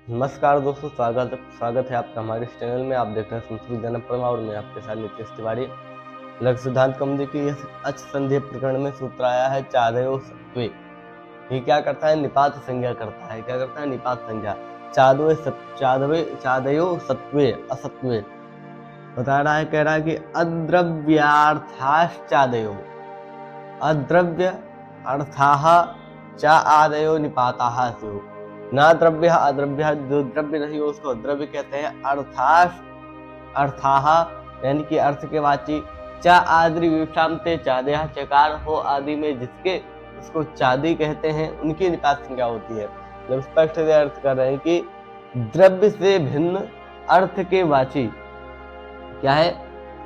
नमस्कार दोस्तों, स्वागत है आपका हमारे इस चैनल में। आप देख रहे हैं संस्कृत विज्ञान परमा और मैं आपके साथ नीतीश तिवारी। लघु सिद्धांत कौमुदी की इस अच संधि प्रकरण में सूत्र आया है चादयो सत्वे। ये क्या करता है? निपात संज्ञा करता है। क्या करता है? निपात संज्ञा। चादयो सत्वे असत्वे बता रहा है। कह रहा है कि अद्रव्यार्थाश्चादयो, अद्रव्य अर्थाः च आदयो निपाताः स्युः। ना द्रव्य अद्रव्य, जो द्रव्य नहीं हो उसको द्रव्य कहते हैं। अर्थाः यानी कि अर्थ के वाची। च आदि विवक्षाम ते चादया, चकार हो आदि में जिसके, उसको चादी कहते हैं, उनकी निपात संज्ञा होती है। जब स्पष्ट से अर्थ कर रहे हैं कि द्रव्य से भिन्न अर्थ के वाची क्या है?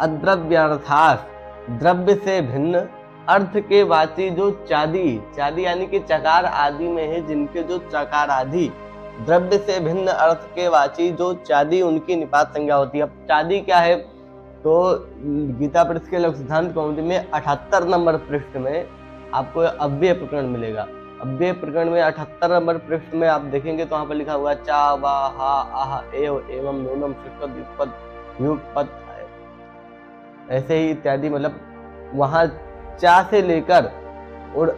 अद्रव्यार्थास, द्रव्य से भिन्न अर्थ के वाची जो चादी यानी कि चकार आदि में है, जिनके जो चकार आदि द्रव्य से भिन्न अर्थ के वाची जो चादी, उनकी निपात संज्ञा होती है। अब चादी क्या है? तो गीता पृष्ठ के लघु सिद्धांत कौमुदी में 78 नंबर पृष्ठ में आपको अव्यय प्रकरण मिलेगा। अव्यय प्रकरण में 78 नंबर पृष्ठ में आप देखेंगे तो वहां पर लिखा हुआ चा वा हा आह एव एवं नूनम षट्पद युगपद युगपद ऐसे ही इत्यादि। मतलब वहां चा से लेकर और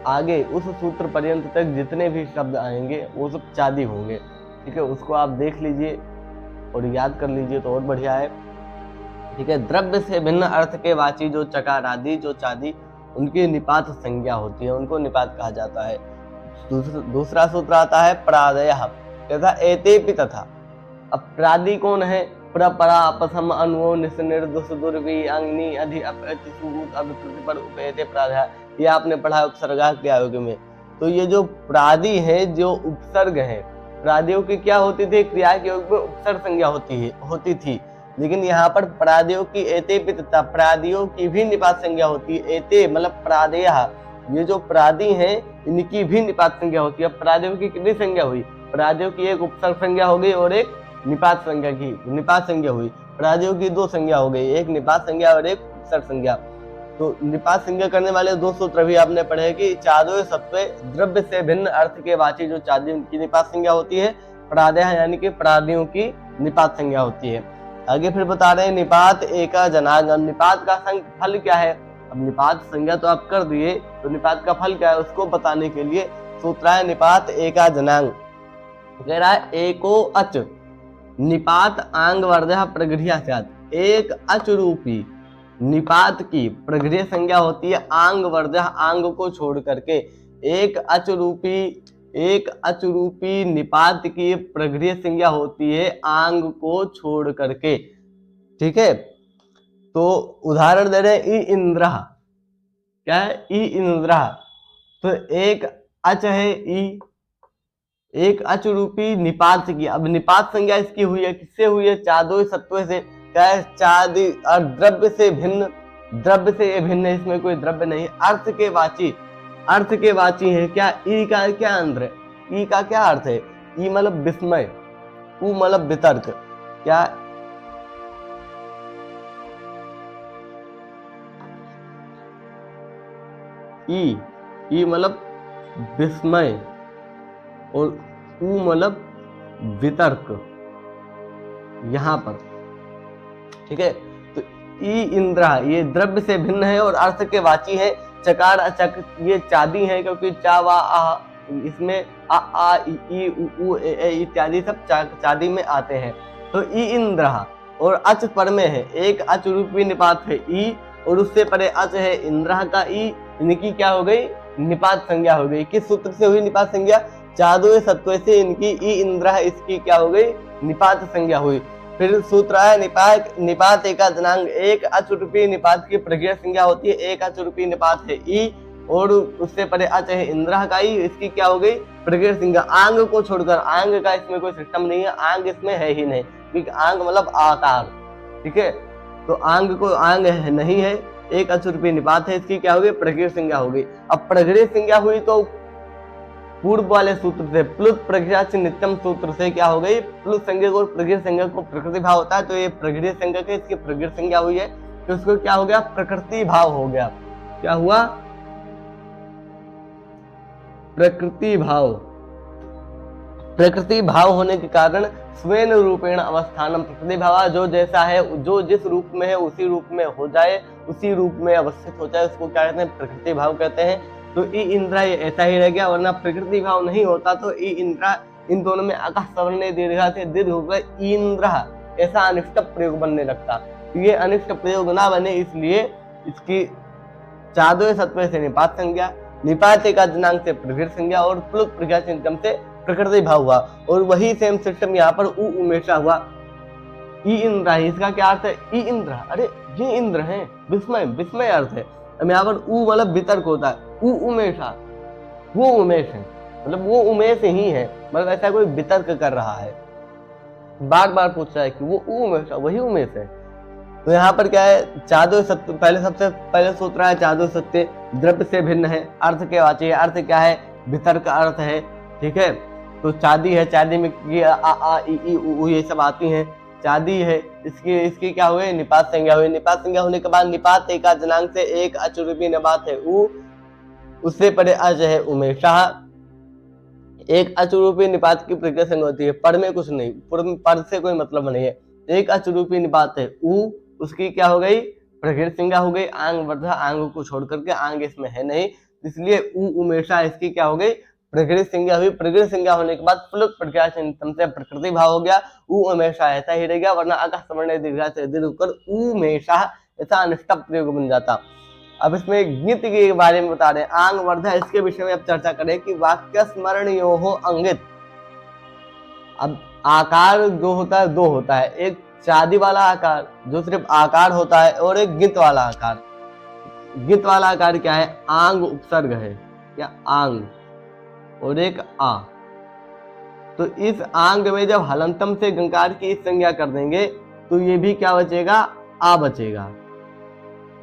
आगे उस सूत्र पर्यंत तक जितने भी शब्द आएंगे वो सब चादी होंगे। ठीक है, उसको आप देख लीजिए और याद कर लीजिए तो और बढ़िया है। ठीक है, द्रव्य से भिन्न अर्थ के वाची जो चकार आदि जो चादी, उनकी निपात संज्ञा होती है, उनको निपात कहा जाता है। दूसरा सूत्र आता है प्रादयः, तथा एतेपि तथा। अब प्रादि कौन है? प्रपरा अपसम अनुओ निस्निर्दुष दुर्वी अंगनी अधि अपति सुहूत अभिप्रतिपर उपेते प्रादयः। ये आपने पढ़ा उपसर्गा के आयोग में। तो ये जो प्रादि है, जो उपसर्ग है, प्रादियों की क्या होती थी? क्रिया के योग में उपसर्ग संज्ञा होती थी। लेकिन यहाँ पर प्रादियों की एते तथा प्रादियों की भी निपात संज्ञा होती है। एते मतलब प्रादयः, ये जो प्रादि हैं इनकी भी निपात संज्ञा होती है। प्रादियों की कितनी संज्ञा हुई? प्रादियों की एक उपसर्ग संज्ञा हो गई और एक निपात संज्ञा हुई। प्रादियों की दो संज्ञा हो गई, एक निपात संज्ञा और एक उपसर्ग संज्ञा। तो निपात संज्ञा करने वाले दो सूत्र भी आपने पढ़े कि चादो सत्वे, द्रव्य से भिन्न अर्थ के वाची जो चादी, उनकी निपात संज्ञा होती है। प्रादयः यानी कि प्रादियों की निपात संज्ञा होती है। आगे फिर बता रहे हैं निपात एका जनांग। निपात का फल क्या है? अब निपात संज्ञा तो आप कर दिए, तो निपात का फल क्या है उसको बताने के लिए सूत्र है निपात एका जनांग। कह रहा है एको अच निपात आंग वर्धः प्रगृह्य स्यात्। एक अच रूपी निपात की प्रगृह्य संज्ञा होती है आंग वर्धः, आंग को छोड़ करके। एक अच रूपी निपात की प्रगृह्य संज्ञा होती है आंग को छोड़ करके। ठीक है, तो उदाहरण दे रहे हैं ई इंद्र। क्या है? ई इंद्र। तो एक अच है ई, एक अच रूपी निपात की। अब निपात संज्ञा इसकी हुई है, किससे हुई है? चादो सत्व से। क्या है? चादी और द्रव्य से भिन्न, द्रव्य से ये भिन्न है, इसमें कोई द्रव्य नहीं। अर्थ के वाची है। क्या ई का क्या अंतर है? ई का क्या अर्थ है? ई मतलब विस्मय, उ मतलब वितर्क। क्या? ई मतलब विस्मय और उ मतलब वितर्क यहां पर। ठीक है, तो ई इंद्रा ये द्रव्य से भिन्न है और अर्थ के वाची है। चकार अचक ये चादी है, क्योंकि चा वा आ इसमें आ ई उ ए इत्यादि सब चादी में आते हैं। तो ई इंद्रा और अच पर में है, एक अच रूपी निपात है ई और उससे परे अच है इंद्रा का ई। इनकी क्या हो गई? निपात संज्ञा हो गई। किस सूत्र से हुई निपात संज्ञा? चादो सत्व से इनकी ई इंद्रा, इसकी क्या हो गई? निपात संज्ञा हुई। फिर सूत्र है निपात एका जनांग। एक अच रूपी निपात की प्रगृह्य संज्ञा होती है। एक अच रूपी निपात है ई और उससे परे अच है इंद्रा का ई, इसकी क्या हो गई? प्रगृह्य संज्ञा। आंग को छोड़कर, आंग का इसमें कोई सिस्टम नहीं है, आंग इसमें है ही नहीं, क्योंकि आंग मतलब आकार। ठीक है, तो आंग नहीं है, एक अच रूपी निपात है, इसकी क्या हो गई? प्रगृह्य संज्ञा हो गई। अब प्रगृह्य संज्ञा हुई तो पूर्व वाले सूत्र से प्लुत प्रगृह्य नित्यम सूत्र से क्या हो गई? प्लुत संज्ञक और प्रगृह्य संज्ञक को प्रकृति भाव होता है, तो ये प्रगृह्य संज्ञक है, इसकी प्रगृह्य संज्ञा हुई है, तो इसको क्या हो गया? प्रकृति भाव हो गया। क्या हुआ? प्रकृति भाव। प्रकृति भाव होने के कारण स्वेन रूपेण अवस्थानम, प्रकृति भाव जो जैसा है, जो जिस रूप में है उसी रूप में हो जाए, उसी रूप में अवस्थित हो जाए, उसको क्या कहते हैं? प्रकृति भाव कहते हैं। तो ई इंद्रा ये ऐसा ही रह गया, वरना प्रकृति भाव नहीं होता तो ई इंद्रा, इन दोनों में आकाश सवर्ण दीर्घा से दीर्घ होकर इंद्रा, ऐसा अनिष्ट प्रयोग बनने लगता। तो ये अनिष्ट प्रयोग ना बने इसलिए इसकी चादों सत्व से निपात संज्ञा, निपात का दिनांक से प्रकृति संज्ञा और प्लुत प्रज्ञा चिंतन से प्रकृति भाव हुआ। और वही सेम सिस्टम यहाँ पर उ उमेशा हुआ, ई इंद्रा। इसका क्या अर्थ है? ई इंद्रा, अरे ये इंद्र है, विस्मय, विस्मय अर्थ है। अब यहाँ पर उ मतलब वितर्क होता है, उ उमेशा, वो उमेश है, मतलब वो उमेश ही है, मतलब ऐसा कोई वितर्क कर रहा है, बार बार पूछ रहा है कि वो उमेश, वही उमेश है। तो यहाँ पर क्या है? चादो सत्य, पहले सबसे पहले सोच रहा है चादो सत्य द्रव्य से भिन्न है, अर्थ के वाची, अर्थ क्या है? वितर्क अर्थ है, ठीक है। तो चादी है, चादी में ये आ ई उ ये सब आती हैं, चादी है, इसकी क्या हुए? निपात संज्ञा हुई। निपात संज्ञा होने के बाद निपात एक जनांक से एक अचुरूपी निपात है उ, उससे परे अज है उमेशा। एक अचुरूपी निपात की प्रक्रिया संज्ञा होती है, पर में कुछ नहीं, पर से कोई मतलब नहीं है। एक अचुरूपी निपात है उ, उसकी क्या हो गई? प्रकृति संज्ञा हो गई। आंग वर्धा, आंग को छोड़ करके, आंग इसमें है नहीं, इसलिए उ उमेशा इसकी क्या हो गई? प्रकृति संज्ञा हुई। प्रकृति संज्ञा होने के बाद प्लुत प्रज्ञा चिंतन से प्रकृति भाव हो गया, उ उमेशा ऐसा ही रह गया, वरना आकाश सवर्ण दीर्घा से दीर्घ होकर उमेशा ऐसा अनिष्ट प्रयोग बन जाता। अब इसमें गीत के बारे में बता रहे हैं, आंग वर्धा, इसके विषय में अब चर्चा करें कि वाक्य स्मरण यो हो अंगित। अब आकार जो होता है दो होता है, एक चादी वाला आकार जो सिर्फ आकार होता है, और एक गित वाला आकार। गित वाला आकार क्या है? आंग उपसर्ग है, क्या आंग, और एक आ। तो इस आंग में जब हलंतम से गंकार की इस संज्ञा कर देंगे तो ये भी क्या बचेगा? आ बचेगा।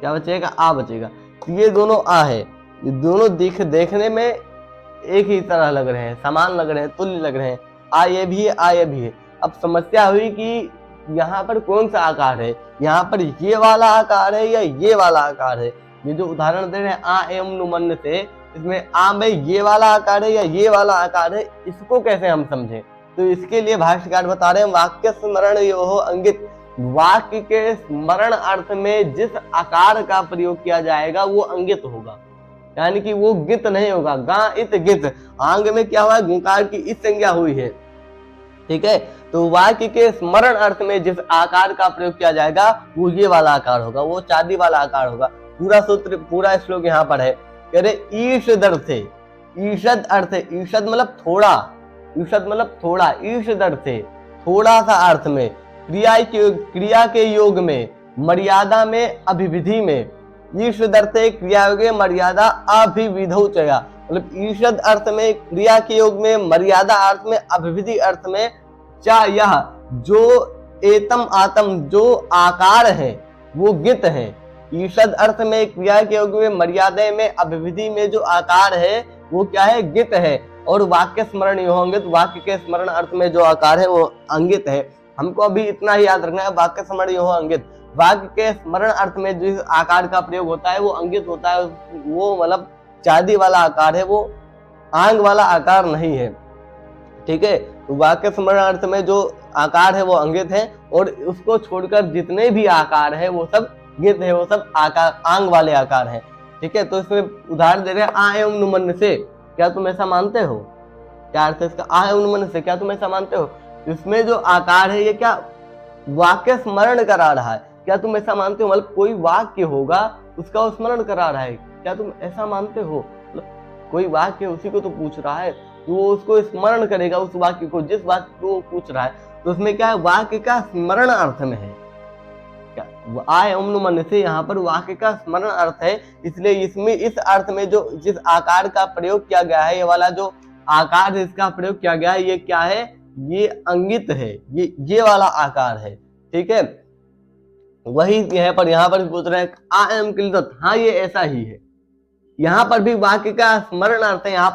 क्या बचेगा? आ बचेगा। तो ये दोनों आ है, ये दोनों देखने में एक ही तरह लग रहे हैं, समान लग रहे हैं, तुल्य लग रहे हैं। आ ये भी है, आ ये भी है। अब समस्या हुई कि यहाँ पर कौन सा आकार है? यहाँ पर ये वाला आकार है या ये वाला आकार है? ये जो उदाहरण दे रहे हैं आ एवं नुमन से, इसमें आ में ये वाला आकार है या ये वाला आकार है, इसको कैसे हम समझें? तो इसके लिए भाष्यकार बता रहे हैं वाक्य स्मरण यो हो अंगित। वाक्य के स्मरण अर्थ में जिस आकार का प्रयोग किया जाएगा वो अंगित होगा, यानी कि वो गित नहीं होगा। गा इत गित, आंग में क्या हुआ? गुंकार की इस संज्ञा हुई है, ठीक है। तो वाक्य के स्मरण अर्थ में जिस आकार का प्रयोग किया जाएगा वो ये वाला आकार होगा, वो चांदी वाला आकार होगा। पूरा सूत्र, पूरा श्लोक यहाँ पर है, कह रहे ईशद अर्थ है, ईशद अर्थ है, ईशद मतलब थोड़ा, ईशद मतलब थोड़ा, ईशद अर्थ है थोड़ा सा अर्थ में, क्रिया के योग में, मर्यादा में, अभिविधि में। ईशद अर्थ है क्रिया योग में, मर्यादा अभिविधौ चया, मतलब ईशद अर्थ में, क्रिया के योग में, मर्यादा अर्थ में, अभिविधि अर्थ में, चा यह जो एतम आतम जो आकार है वो गित है। ईशद अर्थ में, क्रिया के योग में, मर्यादा में, अभिविधि में जो आकार है वो क्या है? गित है। और वाक्य स्मरण यो अंगित, वाक्य के स्मरण अर्थ में जो आकार है वो अंगित है। हमको अभी इतना ही याद रखना है, वाक्य स्मरण यो अंगित, वाक्य के स्मरण अर्थ में जिस आकार का प्रयोग होता है वो अंगित होता है, वो मतलब चांदी वाला आकार है, वो आंग वाला आकार नहीं है, ठीक है। तो वाक्य स्मरण अर्थ में जो आकार है वो अंगित है, और उसको छोड़कर जितने भी आकार है वो सब गित है, वो सब आकार आंग वाले आकार हैं, ठीक है। तो इसमें उदाहरण दे रहे हैं आ एवं नुमन से, क्या तुम ऐसा मानते हो? क्या अर्थ है इसका? आ एवं नुमन से, क्या तुम ऐसा मानते हो? इसमें जो आकार है ये क्या वाक्य स्मरण करा रहा है, क्या तुम ऐसा मानते हो? मतलब कोई वाक्य होगा उसका वो स्मरण करा रहा है, क्या तुम ऐसा मानते हो? मतलब कोई वाक्य उसी को तो पूछ रहा है, तो वो उसको स्मरण करेगा उस वाक्य को, जिस वाक्य को वो पूछ रहा है। तो उसमें क्या है? वाक्य का स्मरण अर्थ में है, क्या आय मन से यहाँ पर वाक्य का स्मरण अर्थ है, इसलिए इसमें इस अर्थ में जो जिस आकार का प्रयोग किया गया है, ये वाला जो आकार इसका प्रयोग किया गया है, ये क्या है? ये अंगित है, ये वाला आकार है, ठीक है। वही यहाँ पर पूछ रहे हैं आ एम किल्लत, हाँ ये ऐसा ही है। यहाँ पर भी वाक्य का स्मरण अर्थ है, यहाँ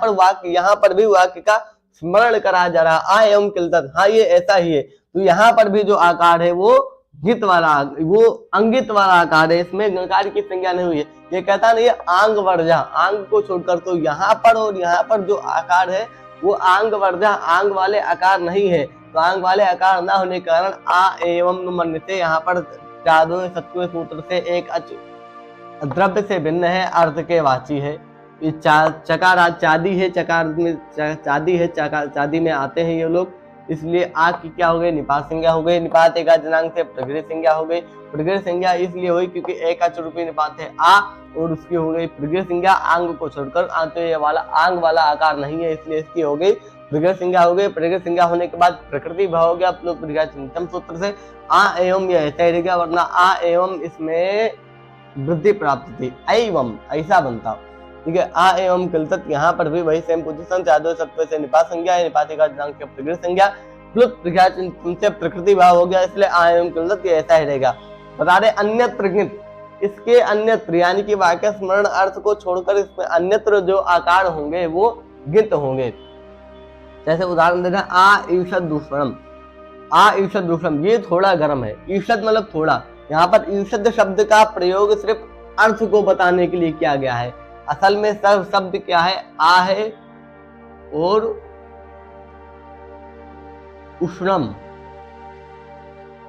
पर भी वाक्य का स्मरण कराया जा रहा है, आ एम किल्लत, हाँ ये ऐसा ही है। तो यहाँ पर भी जो आकार है वो गित वाला, वो अंगित वाला आकार है, इसमें गंकार की संज्ञा नहीं हुई है। ये कहता नहीं है आंग वर्जा, आंग को छोड़कर, तो यहाँ पर और यहाँ पर जो आकार है वो आंग वर्धा आंग वाले आकार नहीं है। तो आंग वाले आकार ना होने के कारण आ एवं मन से यहाँ पर चादों सत्व सूत्र से एक अच द्रव्य से भिन्न है, अर्थ के वाची है। ये चकार चादी है, चकार में चादी है, चादी में आते हैं ये लोग, इसलिए आ की क्या हो गई, निपात संज्ञा हो गई। निपात एक जनांग से प्रगृह संज्ञा हो गई। प्रगृह संज्ञा इसलिए हुई क्योंकि एक अचरूपी निपात है आ, और उसकी हो गई प्रगृह संज्ञा आंग को छोड़कर। तो ये वाला आंग वाला आकार नहीं है, इसलिए इसकी हो गई प्रगृह संज्ञा हो गई। प्रगृह संज्ञा होने के बाद प्रकृति भाव हो गया प्लस चिंतन सूत्र से आ एवं यह ऐसा ही रहेगा, वरना आ एवं इसमें वृद्धि प्राप्त थी, एवं ऐसा बनता। ठीक है, आ एवं किलतत यहाँ पर भी वही सेम पोजीशन, चादो सत्व से निपात संज्ञा है, निपात का जनांग से प्रगृह संज्ञा प्लस से प्रकृति भाव हो गया, इसलिए आ एवं किलतत ये ऐसा ही रहेगा। बता रहे अन्यत्र गित, इसके अन्यत्र यानी कि वाक्य स्मरण अर्थ को छोड़कर इसमें अन्यत्र जो आकार होंगे वो गित होंगे। जैसे उदाहरण देना आ ईषद दूषणम, आ ईषद दूषणम, ये थोड़ा गर्म है। ईषद मतलब थोड़ा, यहाँ पर ईषद शब्द का प्रयोग सिर्फ अर्थ को बताने के लिए किया गया है। असल में सब शब्द क्या है, आ है और उष्णम,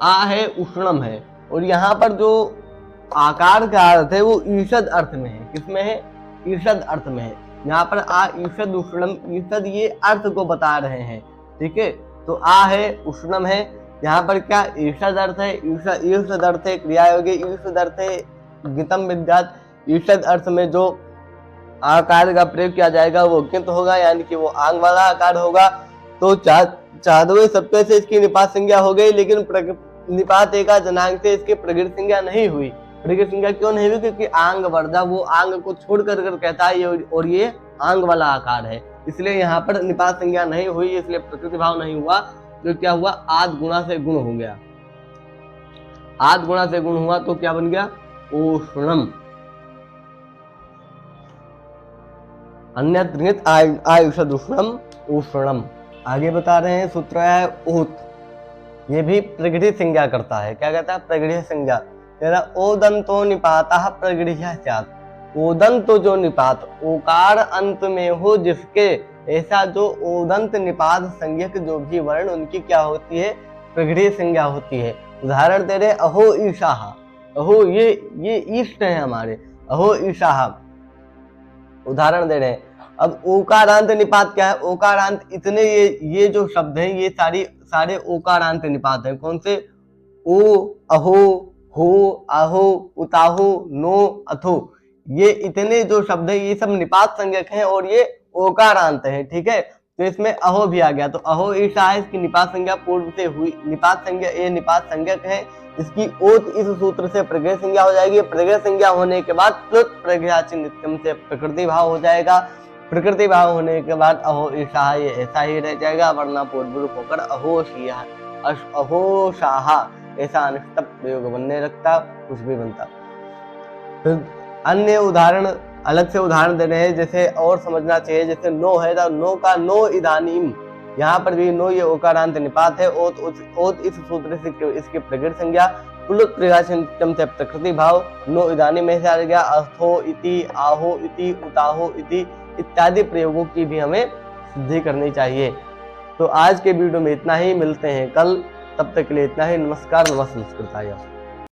आ है उष्णम है, और यहाँ पर जो आकार का अर्थ है वो ईषद अर्थ में है। किसमें है, ईषद अर्थ में है। यहाँ पर आ ईषद उष्णम, ईषद ये अर्थ को बता रहे हैं। ठीक है, तो आ है उष्णम है, यहाँ पर क्या ईषद अर्थ है, ईषद अर्थ है क्रिया योगी, ईषद अर्थ है गितम विद्यात। ईषद अर्थ में जो आकार का प्रयोग किया जाएगा वो गित होगा, यानी कि वो आंग वाला आकार होगा। तो चादवे सत्व से इसकी निपात संज्ञा हो गई, लेकिन निपात एका जनांग से इसकी प्रगृह संज्ञा नहीं हुई। प्रगृह संज्ञा क्यों नहीं हुई, क्योंकि आंग वर्धा वो आंग को छोड़ कर कहता है और ये आंग वाला आकार है, इसलिए यहाँ पर निपात संज्ञा नहीं हुई, इसलिए प्रकृति भाव नहीं हुआ। तो क्या हुआ, आद गुणा से गुण हो गया। आद गुणा से गुण हुआ तो क्या बन गया, उष्णम। अन्यत्र आयुषद उष्णम, उष्णम। आगे बता रहे हैं सूत्र है ऊत, ये भी प्रगृह संज्ञा करता है। क्या कहता है, प्रगृह संज्ञा। तेरा ओदंतो निपातः प्रगृह्य स्यात्। ओदंत जो निपात ओकार अंत में हो जिसके, ऐसा जो ओदंत निपात संज्ञक जो भी वर्ण उनकी क्या होती है, प्रगृह संज्ञा होती है। उदाहरण दे रहे अहो ईशाह, अहो ये ईष्ट है हमारे, अहो ईशाह उदाहरण दे रहे हैं। अब ओकारांत निपात क्या है, ओकारांत इतने ये जो शब्द हैं ये सारे ओकारांत निपात हैं। कौन से, ओ, अहो, हो, आहो, उताहो, नो, अथो, ये इतने जो शब्द हैं ये सब निपात संज्ञक हैं और ये ओकारांत है। ठीक है, तो इसमें अहो भी आ गया, तो अहो ईशा है, इसकी निपात संज्ञा पूर्व से हुई, निपात संज्ञा ये निपात संज्ञक है, इसकी ओत इस सूत्र से प्रगृह संज्ञा हो जाएगी। प्रगृह संज्ञा होने के बाद प्रगृहाचि नित्यम से प्रकृति भाव हो जाएगा। प्रकृति भाव होने के बाद अहो ईशा ये ऐसा ही रह जाएगा, वरना पूर्व रूप होकर अहोशिया अहोशाहा ऐसा अनिष्ट प्रयोग बनने लगता, कुछ भी बनता। फिर अन्य उदाहरण अलग से उदाहरण दे रहे हैं, जैसे और समझना चाहिए। जैसे नो है तो नो का नो इदानीम, यहाँ पर भी नो ये ओकारांत निपात है। ओत इस सूत्र से इसकी प्रगृह संज्ञा पुलुत प्रकाशम से प्रकृति भाव नो इदानीम में से आ गया। अर्थो इति, आहो इति, उताहो इति इत्यादि प्रयोगों की भी हमें सिद्धि करनी चाहिए। तो आज के वीडियो में इतना ही, मिलते हैं कल, तब तक के लिए इतना ही। नमस्कार, नमः संस्कृताय।